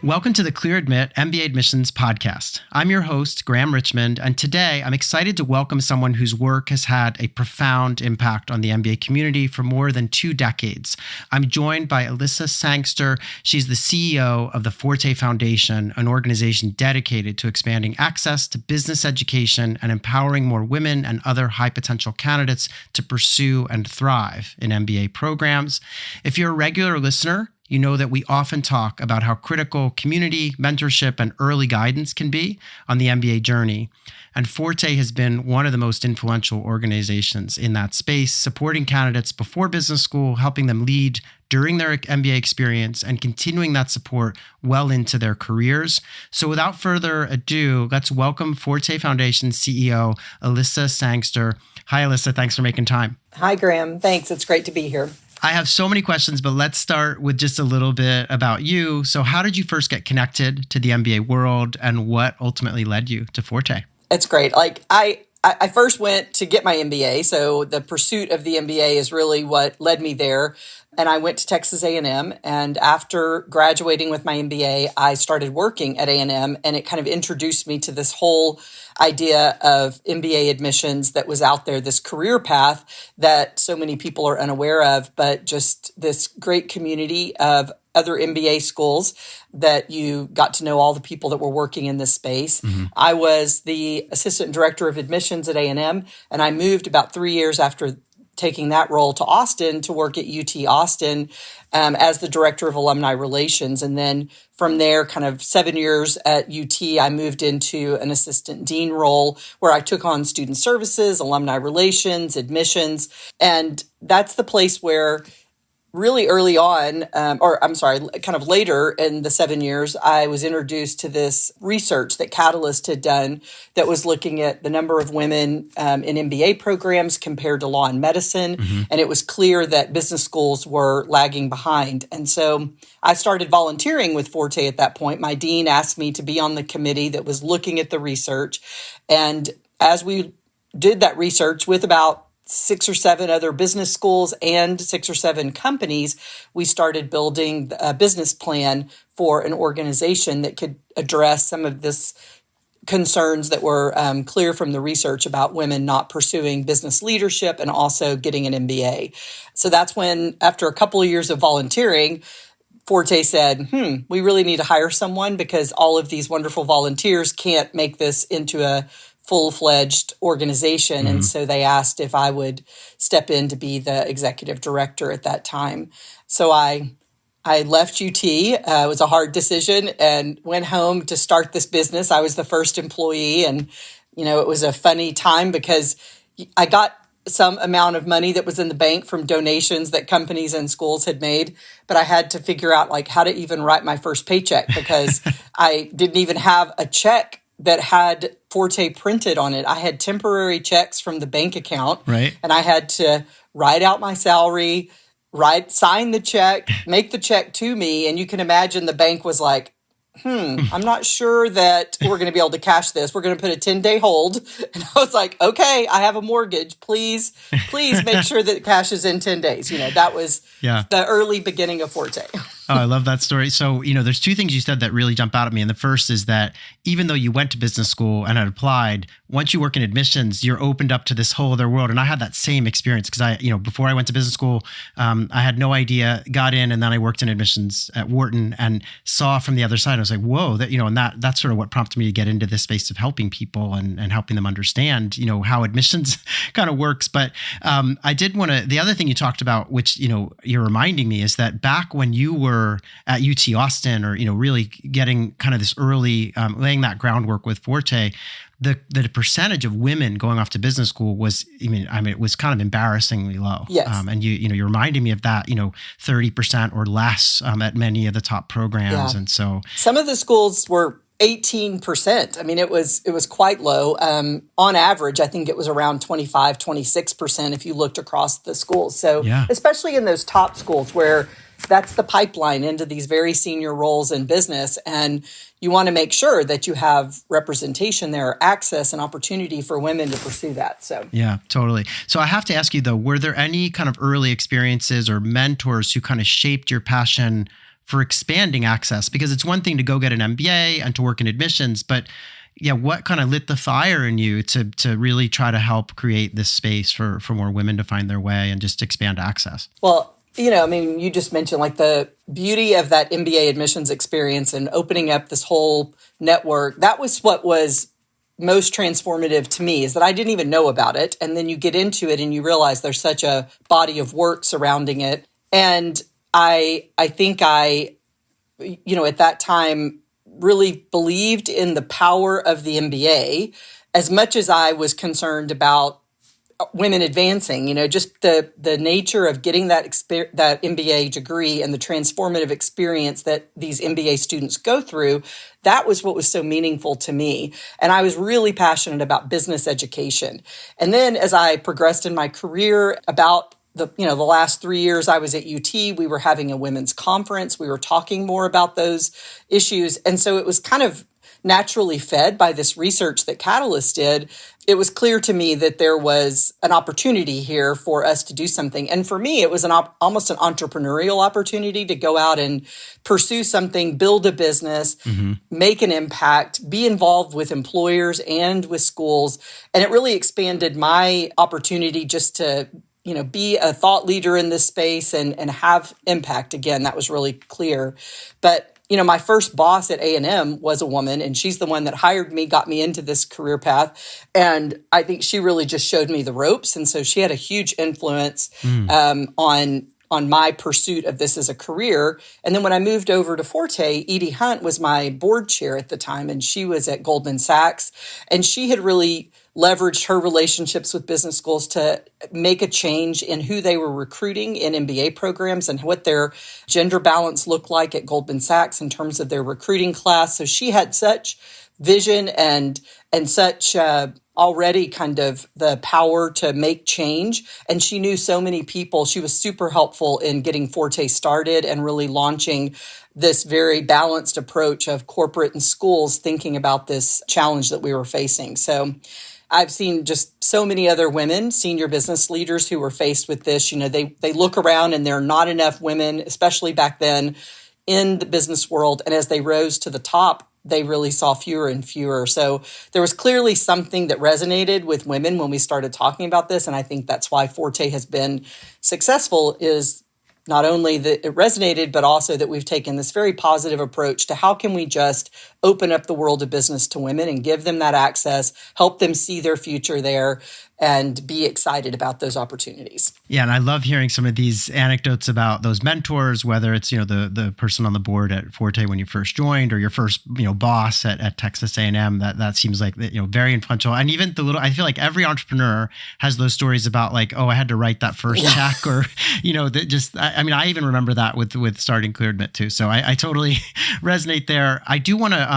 Welcome to the Clear Admit MBA Admissions Podcast. I'm your host, Graham Richmond, and today I'm excited to welcome someone whose work has had a profound impact on the MBA community for more than 2 decades. I'm joined by Elissa Sangster. She's the CEO of the Forté Foundation, an organization dedicated to expanding access to business education and empowering more women and other high-potential candidates to pursue and thrive in MBA programs. If you're a regular listener, you know that we often talk about how critical community, mentorship, and early guidance can be on the MBA journey. And Forté has been one of the most influential organizations in that space, supporting candidates before business school, helping them lead during their MBA experience, and continuing that support well into their careers. So without further ado, let's welcome Forté Foundation CEO, Elissa Sangster. Hi, Elissa. Thanks for making time. Hi, Graham. Thanks. It's great to be here. I have so many questions, but let's start with just a little bit about you. So how did you first get connected to the MBA world, and what ultimately led you to Forté? It's great. I first went to get my MBA. So the pursuit of the MBA is really what led me there. And I went to Texas A&M. And after graduating with my MBA, I started working at A&M, and it kind of introduced me to this whole idea of MBA admissions that was out there, this career path that so many people are unaware of, but just this great community of other MBA schools that you got to know all the people that were working in this space. Mm-hmm. I was the assistant director of admissions at A&M, and I moved about 3 years after taking that role to Austin to work at UT Austin as the director of alumni relations. And then from there, kind of 7 years at UT, I moved into an assistant dean role where I took on student services, alumni relations, admissions. And that's the place where really early on, kind of later in the 7 years, I was introduced to this research that Catalyst had done that was looking at the number of women in MBA programs compared to law and medicine. Mm-hmm. And it was clear that business schools were lagging behind. And so I started volunteering with Forté at that point. My dean asked me to be on the committee that was looking at the research. And as we did that research with about 6 or 7 other business schools and 6 or 7 companies, we started building a business plan for an organization that could address some of this concerns that were clear from the research about women not pursuing business leadership and also getting an MBA. So that's when, after a couple of years of volunteering, Forté said, we really need to hire someone because all of these wonderful volunteers can't make this into a full-fledged organization. Mm-hmm. And so they asked if I would step in to be the executive director at that time. So I left UT. It was a hard decision and went home to start this business. I was the first employee. And, it was a funny time because I got some amount of money that was in the bank from donations that companies and schools had made. But I had to figure out how to even write my first paycheck because I didn't even have a check that had Forté printed on it. I had temporary checks from the bank account, right? And I had to write out my salary, sign the check, make the check to me. And you can imagine the bank was like, I'm not sure that we're going to be able to cash this. We're going to put a 10-day hold. And I was like, okay, I have a mortgage. Please make sure that it cashes in 10 days. That was the early beginning of Forté. Oh, I love that story. So, there's 2 things you said that really jump out at me. And the first is that even though you went to business school and had applied, once you work in admissions, you're opened up to this whole other world. And I had that same experience because before I went to business school, I had no idea, got in, and then I worked in admissions at Wharton and saw from the other side. I was like, whoa, that's sort of what prompted me to get into this space of helping people and helping them understand, how admissions kind of works. But I did want to, the other thing you talked about, which, you're reminding me, is that back when you were at UT Austin, or really getting kind of this early laying that groundwork with Forté, the percentage of women going off to business school was, it was kind of embarrassingly low. Yes. And you're reminding me of that, 30% or less at many of the top programs. Yeah. And so some of the schools were 18%. It was quite low. On average, I think it was around 25, 26% if you looked across the schools. So especially in those top schools where that's the pipeline into these very senior roles in business. And you want to make sure that you have representation there, access and opportunity for women to pursue that. So yeah, totally. So I have to ask you though, were there any kind of early experiences or mentors who kind of shaped your passion for expanding access? Because it's one thing to go get an MBA and to work in admissions, but yeah, what kind of lit the fire in you to really try to help create this space for more women to find their way and just expand access? Well, you just mentioned like the beauty of that MBA admissions experience and opening up this whole network. That was what was most transformative to me, is that I didn't even know about it. And then you get into it and you realize there's such a body of work surrounding it. And I think I at that time really believed in the power of the MBA as much as I was concerned about women advancing, just the nature of getting that MBA degree and the transformative experience that these MBA students go through. That was what was so meaningful to me. And I was really passionate about business education. And then as I progressed in my career, about the last 3 years I was at UT, we were having a women's conference. We were talking more about those issues. And so it was kind of naturally fed by this research that Catalyst did. It was clear to me that there was an opportunity here for us to do something. And for me, it was almost an entrepreneurial opportunity to go out and pursue something, build a business, make an impact, be involved with employers and with schools. And it really expanded my opportunity just to be a thought leader in this space and have impact. Again, that was really clear. But my first boss at A&M was a woman, and she's the one that hired me, got me into this career path. And I think she really just showed me the ropes. And so she had a huge influence on my pursuit of this as a career. And then when I moved over to Forté, Edie Hunt was my board chair at the time, and she was at Goldman Sachs. And she had really leveraged her relationships with business schools to make a change in who they were recruiting in MBA programs and what their gender balance looked like at Goldman Sachs in terms of their recruiting class. So she had such vision and such already kind of the power to make change. And she knew so many people. She was super helpful in getting Forté started and really launching this very balanced approach of corporate and schools thinking about this challenge that we were facing. So I've seen just so many other women, senior business leaders who were faced with this. They look around and there are not enough women, especially back then, in the business world. And as they rose to the top, they really saw fewer and fewer. So there was clearly something that resonated with women when we started talking about this. And I think that's why Forté has been successful, is not only that it resonated, but also that we've taken this very positive approach to how can we just open up the world of business to women and give them that access, help them see their future there, and be excited about those opportunities. Yeah, and I love hearing some of these anecdotes about those mentors, whether it's the person on the board at Forté when you first joined, or your first boss at Texas A&M. That seems like very influential. And even I feel like every entrepreneur has those stories about like, oh, I had to write that first check, or I even remember that with starting ClearAdmit too. So I totally resonate there. I do want to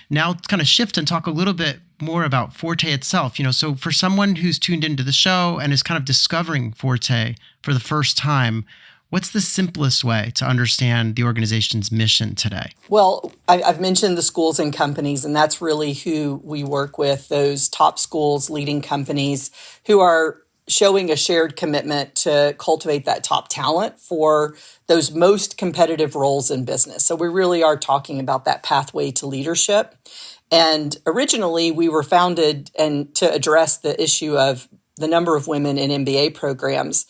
now kind of shift and talk a little bit more about Forté itself. So for someone who's tuned into the show and is kind of discovering Forté for the first time, what's the simplest way to understand the organization's mission today? Well, I've mentioned the schools and companies, and that's really who we work with, those top schools, leading companies who are showing a shared commitment to cultivate that top talent for those most competitive roles in business. So we really are talking about that pathway to leadership. And originally, we were founded to address the issue of the number of women in MBA programs.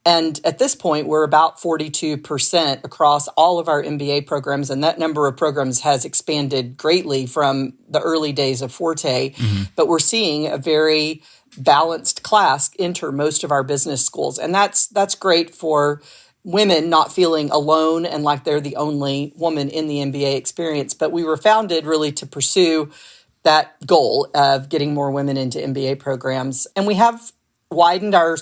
And at this point, we're about 42% across all of our MBA programs. And that number of programs has expanded greatly from the early days of Forté. Mm-hmm. But we're seeing a very balanced class enter most of our business schools. And that's great for women not feeling alone and like they're the only woman in the MBA experience. But we were founded really to pursue that goal of getting more women into MBA programs. And we have widened our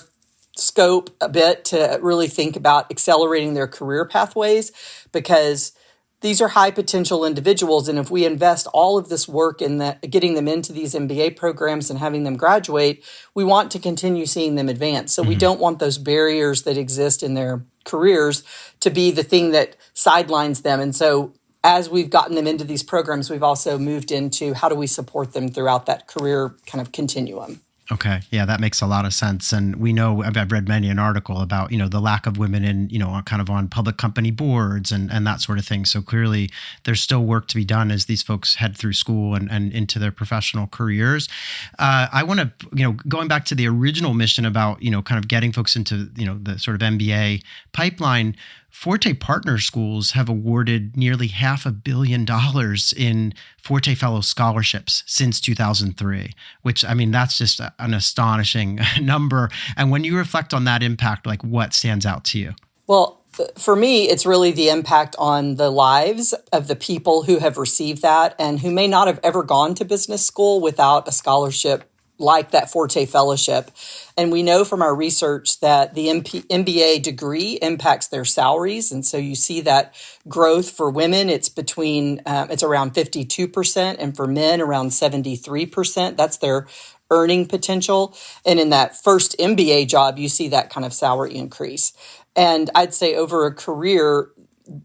scope a bit to really think about accelerating their career pathways, because these are high potential individuals. And if we invest all of this work in getting them into these MBA programs and having them graduate, we want to continue seeing them advance. So we don't want those barriers that exist in their careers to be the thing that sidelines them. And so as we've gotten them into these programs, we've also moved into how do we support them throughout that career kind of continuum. Okay. Yeah, that makes a lot of sense. And we know, I've read many an article about, the lack of women in, kind of on public company boards and that sort of thing. So clearly there's still work to be done as these folks head through school and into their professional careers. I want to, going back to the original mission about, kind of getting folks into, the sort of MBA pipeline. Forté partner schools have awarded nearly $500 million in Forté Fellow scholarships since 2003, which, that's just an astonishing number. And when you reflect on that impact, like what stands out to you? Well, for me, it's really the impact on the lives of the people who have received that and who may not have ever gone to business school without a scholarship like that Forté Fellowship. And we know from our research that the MBA degree impacts their salaries. And so you see that growth for women, it's around 52%, and for men around 73%. That's their earning potential. And in that first MBA job, you see that kind of salary increase. And I'd say over a career,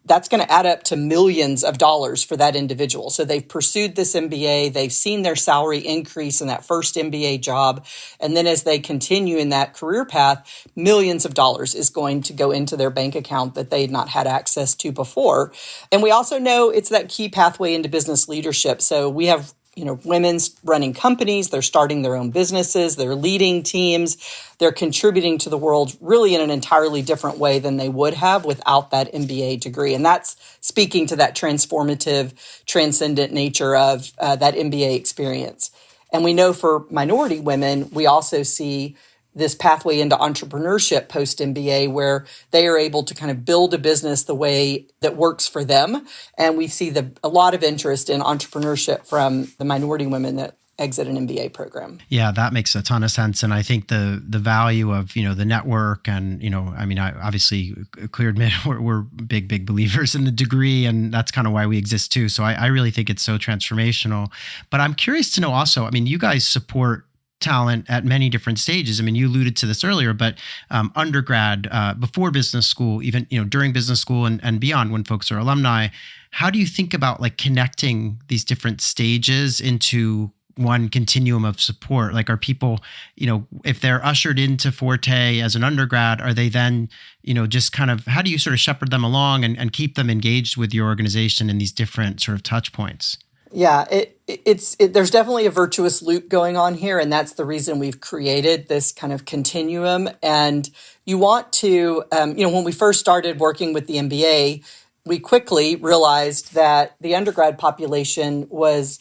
that's going to add up to millions of dollars for that individual. So they've pursued this MBA, they've seen their salary increase in that first MBA job. And then as they continue in that career path, millions of dollars is going to go into their bank account that they had not had access to before. And we also know it's that key pathway into business leadership. So we have women's running companies, they're starting their own businesses, they're leading teams, they're contributing to the world really in an entirely different way than they would have without that MBA degree. And that's speaking to that transformative, transcendent nature of that MBA experience. And we know for minority women, we also see this pathway into entrepreneurship post-MBA where they are able to kind of build a business the way that works for them. And we see a lot of interest in entrepreneurship from the minority women that exit an MBA program. Yeah, that makes a ton of sense. And I think the value of, the network and, I obviously clear admit we're big believers in the degree, and that's kind of why we exist too. So I really think it's so transformational. But I'm curious to know also, you guys support talent at many different stages. You alluded to this earlier, but undergrad, before business school, even, during business school and beyond when folks are alumni, how do you think about like connecting these different stages into one continuum of support? Like, are people, if they're ushered into Forté as an undergrad, are they then, just kind of, how do you sort of shepherd them along and keep them engaged with your organization in these different sort of touch points? Yeah, there's definitely a virtuous loop going on here, and that's the reason we've created this kind of continuum. And you want to, when we first started working with the MBA, we quickly realized that the undergrad population was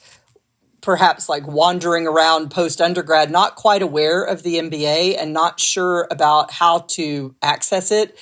perhaps like wandering around post-undergrad, not quite aware of the MBA and not sure about how to access it.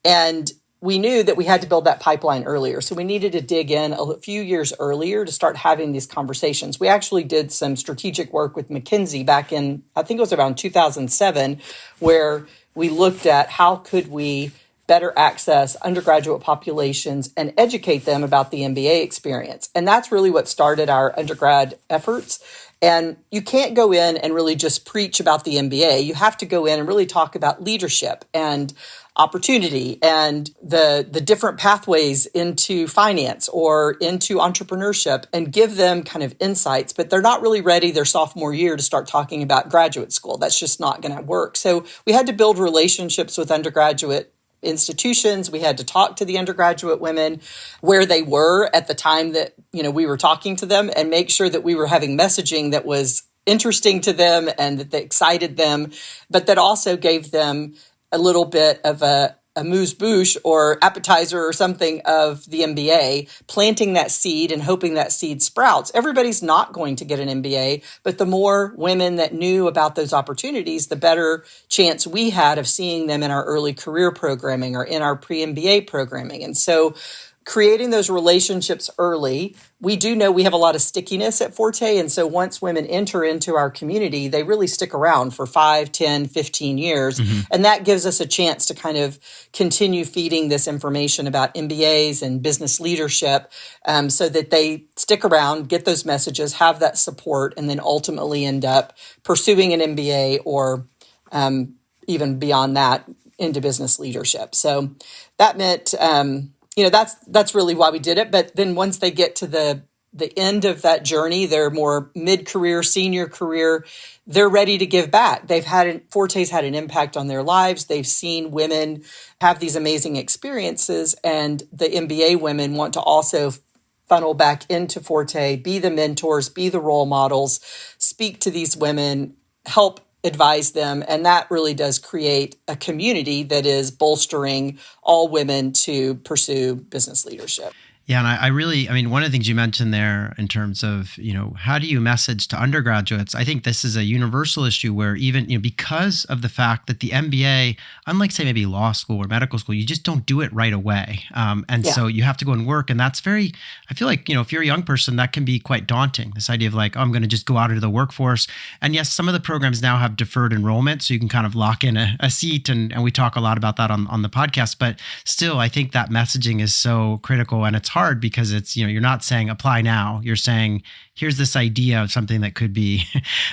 And we knew that we had to build that pipeline earlier. So we needed to dig in a few years earlier to start having these conversations. We actually did some strategic work with McKinsey back in, I think it was around 2007, where we looked at how could we better access undergraduate populations and educate them about the MBA experience. And that's really what started our undergrad efforts. And you can't go in and really just preach about the MBA. You have to go in and really talk about leadership and opportunity and the different pathways into finance or into entrepreneurship and give them kind of insights, but they're not really ready their sophomore year to start talking about graduate school. That's just not going to work. So we had to build relationships with undergraduate institutions. We had to talk to the undergraduate women where they were at the time that, we were talking to them and make sure that we were having messaging that was interesting to them and that they excited them, but that also gave them a little bit of a amuse-bouche or appetizer or something of the MBA, planting that seed and hoping that seed sprouts. Everybody's not going to get an MBA, but the more women that knew about those opportunities, the better chance we had of seeing them in our early career programming or in our pre-MBA programming. And so creating those relationships early, we do know we have a lot of stickiness at Forté. And so once women enter into our community, they really stick around for 5, 10, 15 years. Mm-hmm. And that gives us a chance to kind of continue feeding this information about MBAs and business leadership so that they stick around, get those messages, have that support, and then ultimately end up pursuing an MBA or even beyond that into business leadership. So that meant... that's really why we did it. But then once they get to the the end of that journey, their more mid-career, senior career, they're ready to give back. Forté's had an impact on their lives. They've seen women have these amazing experiences, and the MBA women want to also funnel back into Forté, be the mentors, be the role models, speak to these women, help advise them. And that really does create a community that is bolstering all women to pursue business leadership. Yeah, and I mean, one of the things you mentioned there in terms of, how do you message to undergraduates? I think this is a universal issue where even, because of the fact that the MBA, unlike say maybe law school or medical school, you just don't do it right away. So you have to go and work. And that's I feel like, if you're a young person, that can be quite daunting. This idea of like, oh, I'm going to just go out into the workforce. And yes, some of the programs now have deferred enrollment, so you can kind of lock in a seat. And we talk a lot about that on the podcast. But still, I think that messaging is so critical, and it's hard because it's, you're not saying apply now. You're saying, here's this idea of something that could be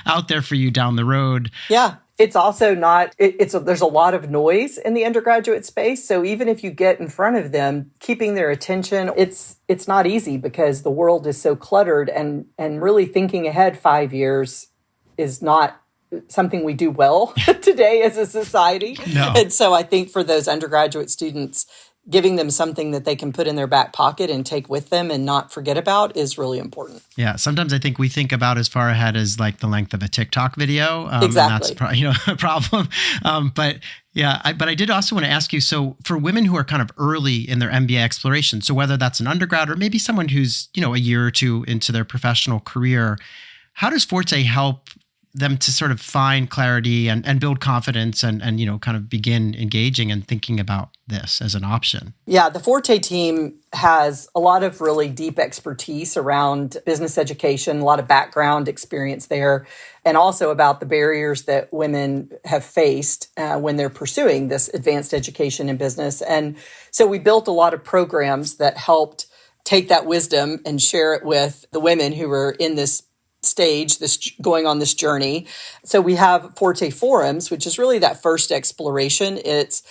out there for you down the road. Yeah. It's also not, there's a lot of noise in the undergraduate space. So even if you get in front of them, keeping their attention, it's not easy because the world is so cluttered, and really thinking ahead 5 years is not something we do well today as a society. No. And so I think for those undergraduate students, giving them something that they can put in their back pocket and take with them and not forget about is really important. Yeah. Sometimes I think we think about as far ahead as like the length of a TikTok video. Exactly. And that's a problem. But I did also want to ask you, so for women who are kind of early in their MBA exploration, so whether that's an undergrad or maybe someone who's, a year or two into their professional career, how does Forté help them to sort of find clarity and build confidence and kind of begin engaging and thinking about this as an option? Yeah, the Forté team has a lot of really deep expertise around business education, a lot of background experience there, and also about the barriers that women have faced when they're pursuing this advanced education in business. And so we built a lot of programs that helped take that wisdom and share it with the women who are in this stage, going on this journey. So we have Forté Forums, which is really that first exploration. It's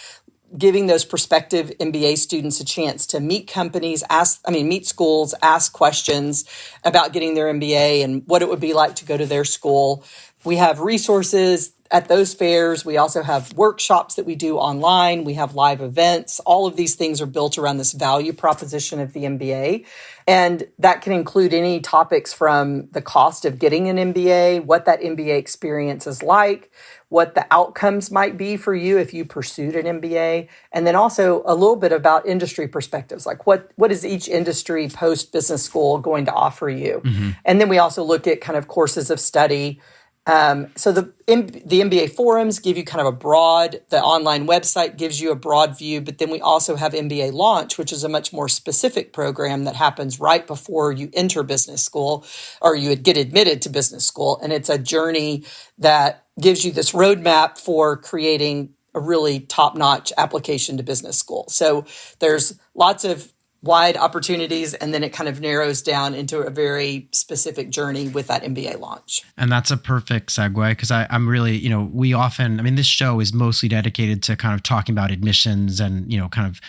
giving those prospective MBA students a chance to meet companies, meet schools, ask questions about getting their MBA and what it would be like to go to their school. We have resources at those fairs. We also have workshops that we do online. We have live events. All of these things are built around this value proposition of the MBA. And that can include any topics from the cost of getting an MBA, what that MBA experience is like, what the outcomes might be for you if you pursued an MBA, and then also a little bit about industry perspectives, like what is each industry post-business school going to offer you? Mm-hmm. And then we also look at kind of courses of study. So the MBA forums give you kind of the online website gives you a broad view, but then we also have MBALaunch, which is a much more specific program that happens right before you enter business school or you would get admitted to business school. And it's a journey that gives you this roadmap for creating a really top-notch application to business school. So there's lots of wide opportunities, and then it kind of narrows down into a very specific journey with that MBALaunch. And that's a perfect segue because I'm really, we often, this show is mostly dedicated to kind of talking about admissions and, kind of,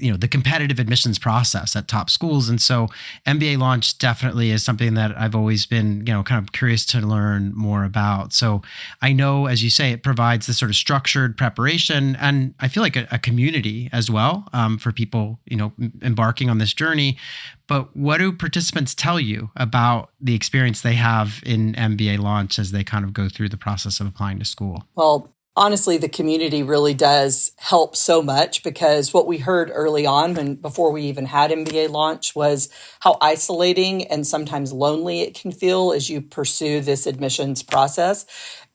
the competitive admissions process at top schools. And so MBALaunch definitely is something that I've always been, kind of curious to learn more about. So I know, as you say, it provides this sort of structured preparation and I feel like a community as well for people, embarking on this journey. But what do participants tell you about the experience they have in MBALaunch as they kind of go through the process of applying to school? Well, honestly, the community really does help so much because what we heard early on before we even had MBALaunch was how isolating and sometimes lonely it can feel as you pursue this admissions process.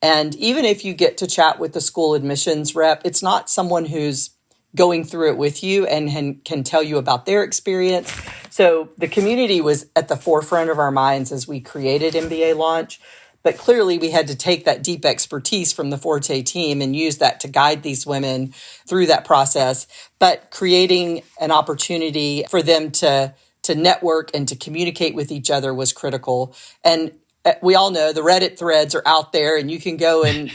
And even if you get to chat with the school admissions rep, it's not someone who's going through it with you and can tell you about their experience. So the community was at the forefront of our minds as we created MBALaunch. But clearly, we had to take that deep expertise from the Forté team and use that to guide these women through that process. But creating an opportunity for them to network and to communicate with each other was critical. And we all know the Reddit threads are out there, and you can go and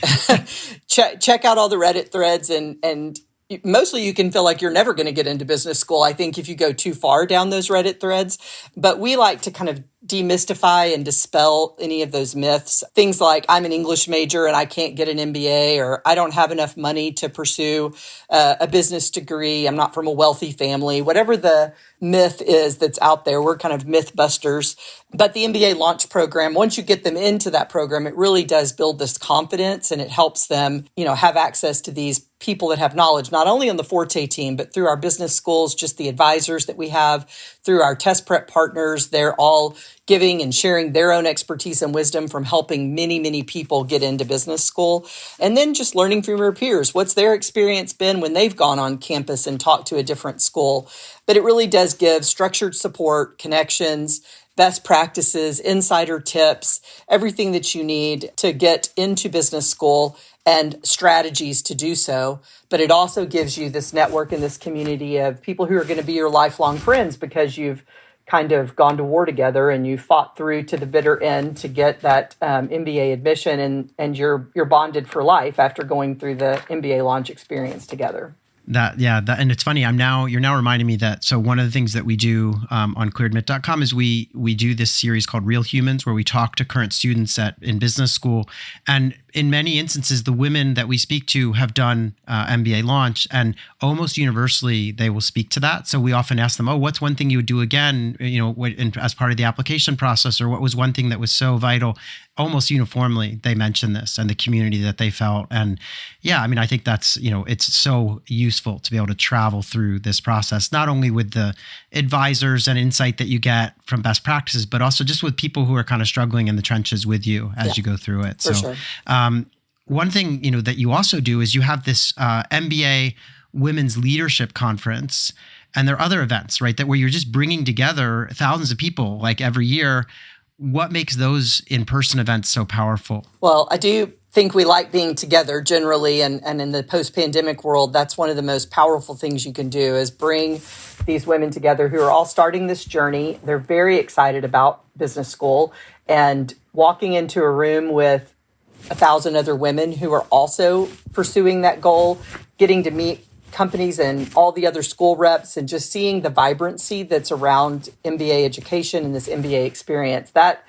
check out all the Reddit threads and mostly you can feel like you're never going to get into business school, I think, if you go too far down those Reddit threads. But we like to kind of demystify and dispel any of those myths. Things like I'm an English major and I can't get an MBA, or I don't have enough money to pursue a business degree. I'm not from a wealthy family. Whatever the myth is that's out there, we're kind of myth busters. But the MBALaunch program, once you get them into that program, it really does build this confidence, and it helps them, have access to these people that have knowledge, not only on the Forté team, but through our business schools, just the advisors that we have, through our test prep partners. They're all giving and sharing their own expertise and wisdom from helping many, many people get into business school. And then just learning from your peers. What's their experience been when they've gone on campus and talked to a different school? But it really does give structured support, connections, best practices, insider tips, everything that you need to get into business school and strategies to do so. But it also gives you this network and this community of people who are going to be your lifelong friends, because you've kind of gone to war together and you fought through to the bitter end to get that MBA admission, and you're bonded for life after going through the MBALaunch experience together. And it's funny. You're now reminding me that. So one of the things that we do on clearadmit.com is we do this series called Real Humans, where we talk to current students in business school, and in many instances, the women that we speak to have done MBALaunch, and almost universally they will speak to that. So we often ask them, "Oh, what's one thing you would do again? As part of the application process, or what was one thing that was so vital?" Almost uniformly, they mention this and the community that they felt. And yeah, I think that's, it's so useful to be able to travel through this process, not only with the advisors and insight that you get from best practices, but also just with people who are kind of struggling in the trenches with you as you go through it. For sure. One thing, that you also do is you have this MBA Women's Leadership Conference, and there are other events, right, where you're just bringing together thousands of people like every year. What makes those in-person events so powerful? Well, I do think we like being together generally, and in the post-pandemic world, that's one of the most powerful things you can do, is bring these women together who are all starting this journey. They're very excited about business school, and walking into a room with 1,000 other women who are also pursuing that goal, getting to meet companies and all the other school reps, and just seeing the vibrancy that's around MBA education and this MBA experience. That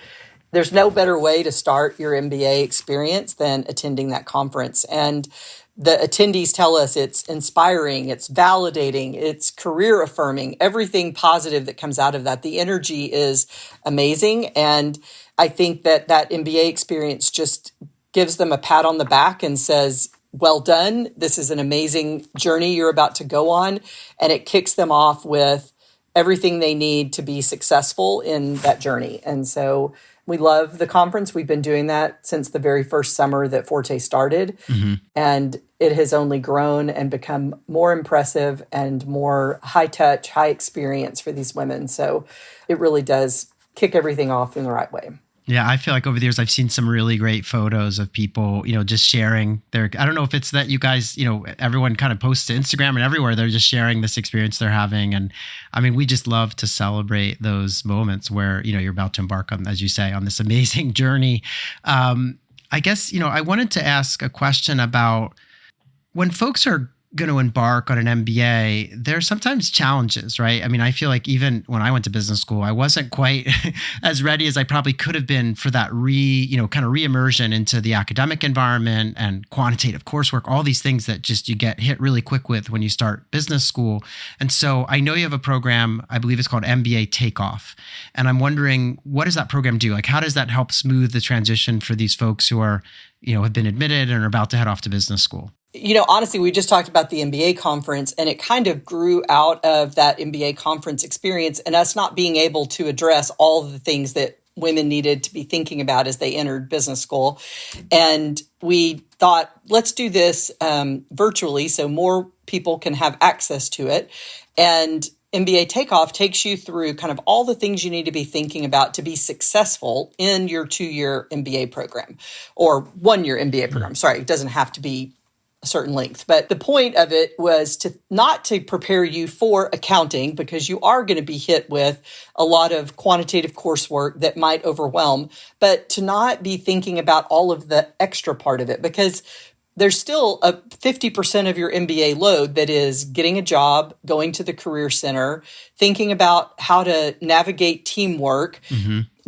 there's no better way to start your MBA experience than attending that conference. And the attendees tell us it's inspiring, it's validating, it's career affirming, everything positive that comes out of that. The energy is amazing. And I think that MBA experience just gives them a pat on the back and says, well done. This is an amazing journey you're about to go on. And it kicks them off with everything they need to be successful in that journey. And so we love the conference. We've been doing that since the very first summer that Forté started. Mm-hmm. And it has only grown and become more impressive and more high touch, high experience for these women. So it really does kick everything off in the right way. Yeah, I feel like over the years, I've seen some really great photos of people, just sharing I don't know if it's that you guys, everyone kind of posts to Instagram and everywhere, they're just sharing this experience they're having. And we just love to celebrate those moments where, you're about to embark on, as you say, on this amazing journey. I guess, I wanted to ask a question about when folks are going to embark on an MBA, there's sometimes challenges, right? I feel like even when I went to business school, I wasn't quite as ready as I probably could have been for that kind of re-immersion into the academic environment and quantitative coursework, all these things that just you get hit really quick with when you start business school. And so I know you have a program, I believe it's called MBA Takeoff. And I'm wondering, what does that program do? Like, how does that help smooth the transition for these folks who are, have been admitted and are about to head off to business school? Honestly, we just talked about the MBA conference, and it kind of grew out of that MBA conference experience and us not being able to address all of the things that women needed to be thinking about as they entered business school. And we thought, let's do this virtually so more people can have access to it. And MBA Takeoff takes you through kind of all the things you need to be thinking about to be successful in your 2-year MBA program or 1-year MBA program. Sorry, it doesn't have to be a certain length. But the point of it was not to prepare you for accounting, because you are going to be hit with a lot of quantitative coursework that might overwhelm, but to not be thinking about all of the extra part of it, because there's still a 50% of your MBA load that is getting a job, going to the career center, thinking about how to navigate teamwork,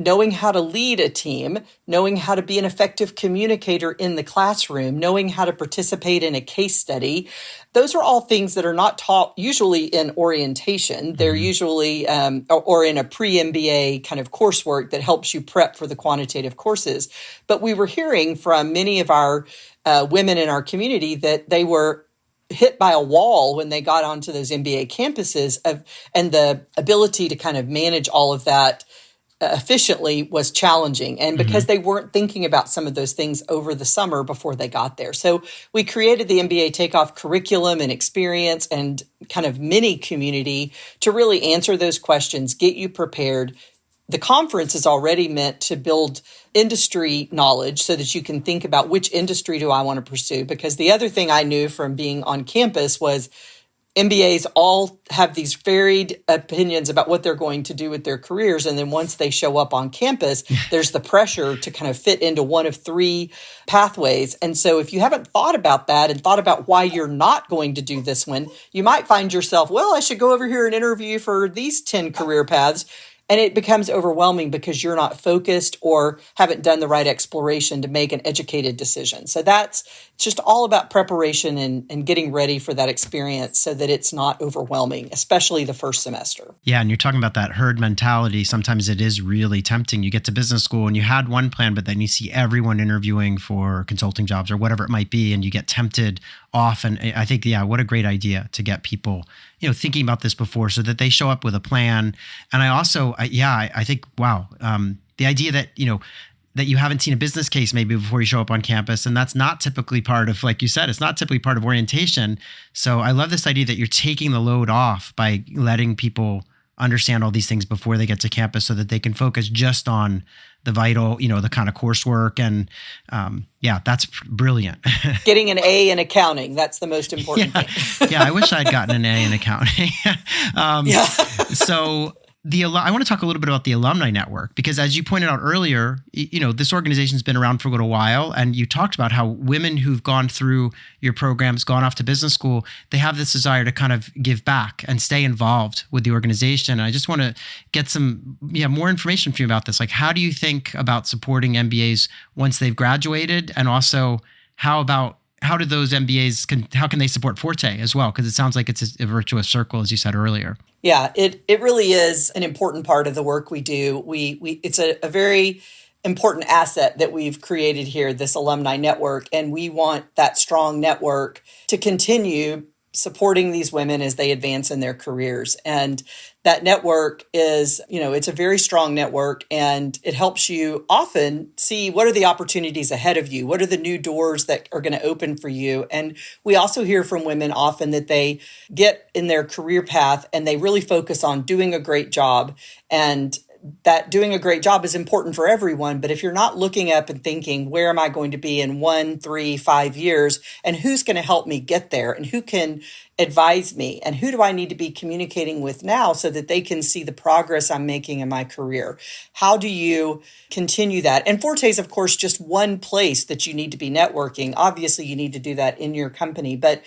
knowing how to lead a team, knowing how to be an effective communicator in the classroom, knowing how to participate in a case study. Those are all things that are not taught usually in orientation. They're usually, or in a pre-MBA kind of coursework that helps you prep for the quantitative courses. But we were hearing from many of our women in our community that they were hit by a wall when they got onto those MBA campuses and the ability to kind of manage all of that efficiently was challenging. And because they weren't thinking about some of those things over the summer before they got there. So we created the MBA Takeoff curriculum and experience and kind of mini community to really answer those questions, get you prepared. The conference is already meant to build industry knowledge so that you can think about which industry do I want to pursue. Because the other thing I knew from being on campus was MBAs all have these varied opinions about what they're going to do with their careers. And then once they show up on campus, there's the pressure to kind of fit into one of three pathways. And so if you haven't thought about that and thought about why you're not going to do this one, you might find yourself, well, I should go over here and interview for these 10 career paths. And it becomes overwhelming because you're not focused or haven't done the right exploration to make an educated decision. So it's just all about preparation and getting ready for that experience so that it's not overwhelming, especially the first semester. Yeah, and you're talking about that herd mentality. Sometimes it is really tempting. You get to business school and you had one plan, but then you see everyone interviewing for consulting jobs or whatever it might be, and you get tempted off. And I think, what a great idea to get people thinking about this before so that they show up with a plan. And I also, I think, wow, the idea that, that you haven't seen a business case maybe before you show up on campus. And that's not typically part of, like you said, it's not typically part of orientation. So I love this idea that you're taking the load off by letting people understand all these things before they get to campus so that they can focus just on the vital, the kind of coursework. And that's brilliant. Getting an A in accounting, that's the most important thing. I wish I'd gotten an A in accounting. So I want to talk a little bit about the alumni network, because as you pointed out earlier, this organization's been around for a little while, and you talked about how women who've gone through your programs, gone off to business school, they have this desire to kind of give back and stay involved with the organization. And I just want to get some more information from you about this. Like, how do you think about supporting MBAs once they've graduated? And also, how do those MBAs, how can they support Forté as well? Because it sounds like it's a virtuous circle, as you said earlier. Yeah, it really is an important part of the work we do. It's a very important asset that we've created here, this alumni network, and we want that strong network to continue supporting these women as they advance in their careers. And that network is, it's a very strong network, and it helps you often see what are the opportunities ahead of you, what are the new doors that are going to open for you. And we also hear from women often that they get in their career path and they really focus on doing a great job, and that doing a great job is important for everyone. But if you're not looking up and thinking, where am I going to be in 1, 3, 5 years? And who's going to help me get there? And who can advise me? And who do I need to be communicating with now so that they can see the progress I'm making in my career? How do you continue that? And Forté is, of course, just one place that you need to be networking. Obviously, you need to do that in your company. But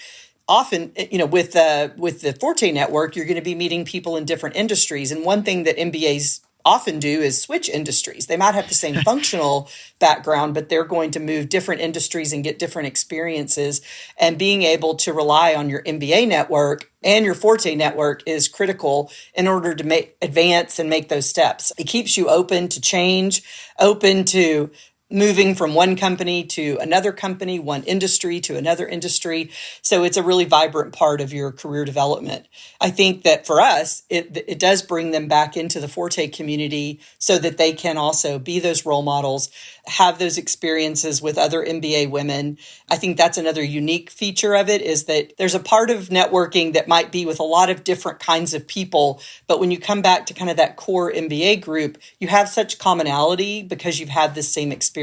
often, with the Forté network, you're going to be meeting people in different industries. And one thing that MBAs often do is switch industries. They might have the same functional background, but they're going to move different industries and get different experiences. And being able to rely on your MBA network and your Forté network is critical in order to advance and make those steps. It keeps you open to change, open to moving from one company to another company, one industry to another industry. So it's a really vibrant part of your career development. I think that for us, it does bring them back into the Forté community so that they can also be those role models, have those experiences with other MBA women. I think that's another unique feature of it, is that there's a part of networking that might be with a lot of different kinds of people. But when you come back to kind of that core MBA group, you have such commonality because you've had this same experience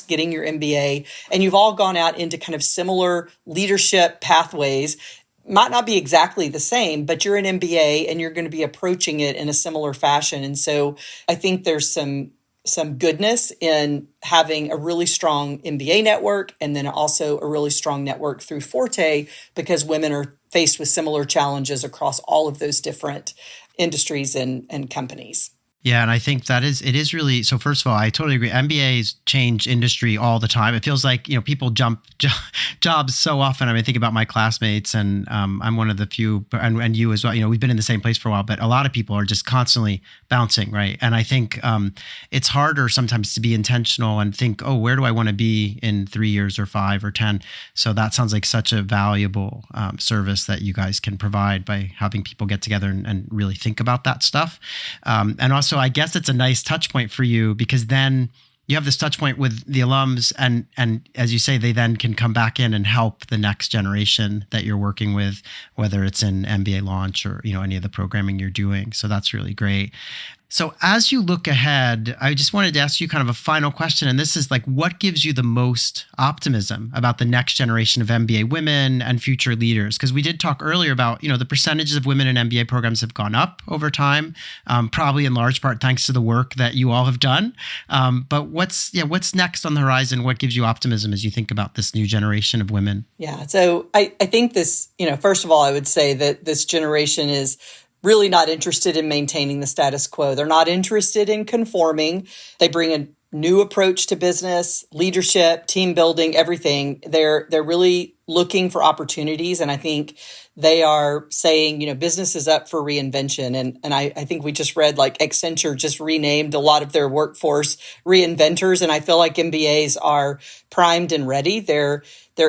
getting your MBA, and you've all gone out into kind of similar leadership pathways. Might not be exactly the same, but you're an MBA and you're going to be approaching it in a similar fashion. And so I think there's some goodness in having a really strong MBA network, and then also a really strong network through Forté, because women are faced with similar challenges across all of those different industries and companies. Yeah, and I think it is really, so first of all, I totally agree. MBAs change industry all the time. It feels like, people jump jobs so often. I mean, think about my classmates, and I'm one of the few, and you as well. We've been in the same place for a while, but a lot of people are just constantly bouncing, right? And I think it's harder sometimes to be intentional and think, oh, where do I want to be in 3 years or 5 or 10? So that sounds like such a valuable service that you guys can provide by having people get together and really think about that stuff. And also, I guess it's a nice touch point for you, because then you have this touch point with the alums, and as you say, they then can come back in and help the next generation that you're working with, whether it's in MBALaunch or any of the programming you're doing. So that's really great. So as you look ahead, I just wanted to ask you kind of a final question. And this is like, what gives you the most optimism about the next generation of MBA women and future leaders? Because we did talk earlier about, the percentages of women in MBA programs have gone up over time, probably in large part thanks to the work that you all have done. But what's next on the horizon? What gives you optimism as you think about this new generation of women? Yeah. So I think this, first of all, I would say that this generation is really not interested in maintaining the status quo. They're not interested in conforming. They bring a new approach to business, leadership, team building, everything. They're really looking for opportunities. And I think they are saying, business is up for reinvention. And I think we just read like Accenture just renamed a lot of their workforce reinventors. And I feel like MBAs are primed and ready. They're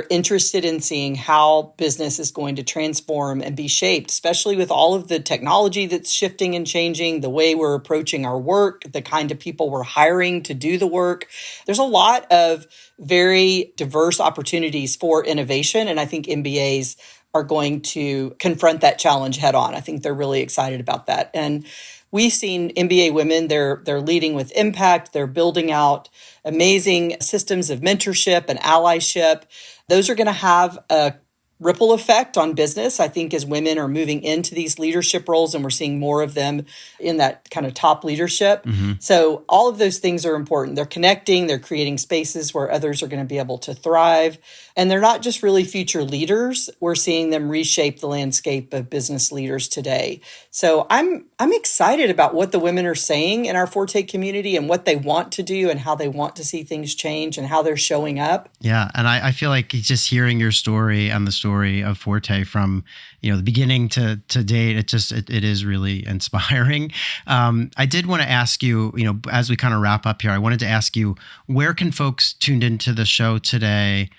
interested in seeing how business is going to transform and be shaped, especially with all of the technology that's shifting and changing, the way we're approaching our work, the kind of people we're hiring to do the work. There's a lot of very diverse opportunities for innovation. And I think MBAs are going to confront that challenge head on. I think they're really excited about that. And we've seen MBA women, they're leading with impact. They're building out amazing systems of mentorship and allyship. Those are going to have a ripple effect on business, I think, as women are moving into these leadership roles, and we're seeing more of them in that kind of top leadership. Mm-hmm. So all of those things are important. They're connecting, they're creating spaces where others are going to be able to thrive. And they're not just really future leaders. We're seeing them reshape the landscape of business leaders today. So I'm excited about what the women are saying in our Forté community and what they want to do and how they want to see things change and how they're showing up. Yeah. And I feel like just hearing your story and the story of Forté from, the beginning to date, it is really inspiring. I did want to ask you, as we kind of wrap up here, I wanted to ask you, where can folks tuned into the show today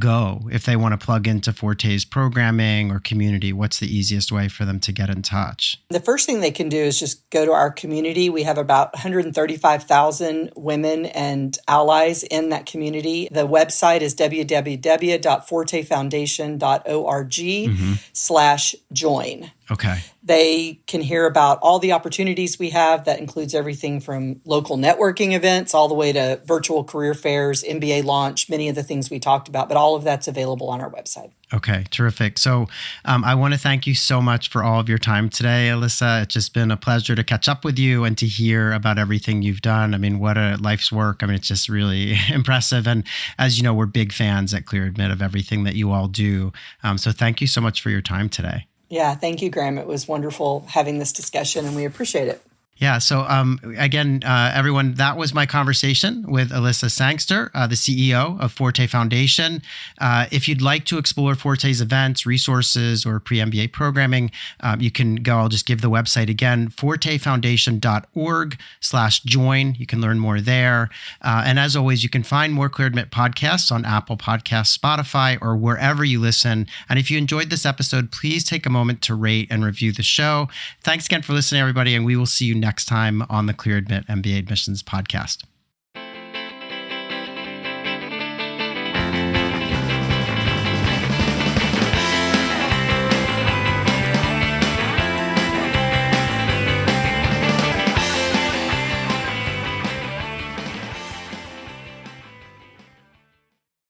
go if they want to plug into Forté's programming or community? What's the easiest way for them to get in touch? The first thing they can do is just go to our community. We have about 135,000 women and allies in that community. The website is www.fortefoundation.org/join. Okay. They can hear about all the opportunities we have. That includes everything from local networking events all the way to virtual career fairs, MBALaunch, many of the things we talked about, but all of that's available on our website. Okay, terrific. So I want to thank you so much for all of your time today, Elissa. It's just been a pleasure to catch up with you and to hear about everything you've done. I mean, what a life's work. I mean, it's just really impressive. And as you know, we're big fans at Clear Admit of everything that you all do. So thank you so much for your time today. Yeah, thank you, Graham. It was wonderful having this discussion, and we appreciate it. Yeah. So again, everyone, that was my conversation with Elissa Sangster, the CEO of Forté Foundation. If you'd like to explore Forté's events, resources, or pre-MBA programming, you can go. I'll just give the website again, fortefoundation.org/join. You can learn more there. And as always, you can find more Clear Admit podcasts on Apple Podcasts, Spotify, or wherever you listen. And if you enjoyed this episode, please take a moment to rate and review the show. Thanks again for listening, everybody, and we will see you next time on the Clear Admit MBA Admissions podcast.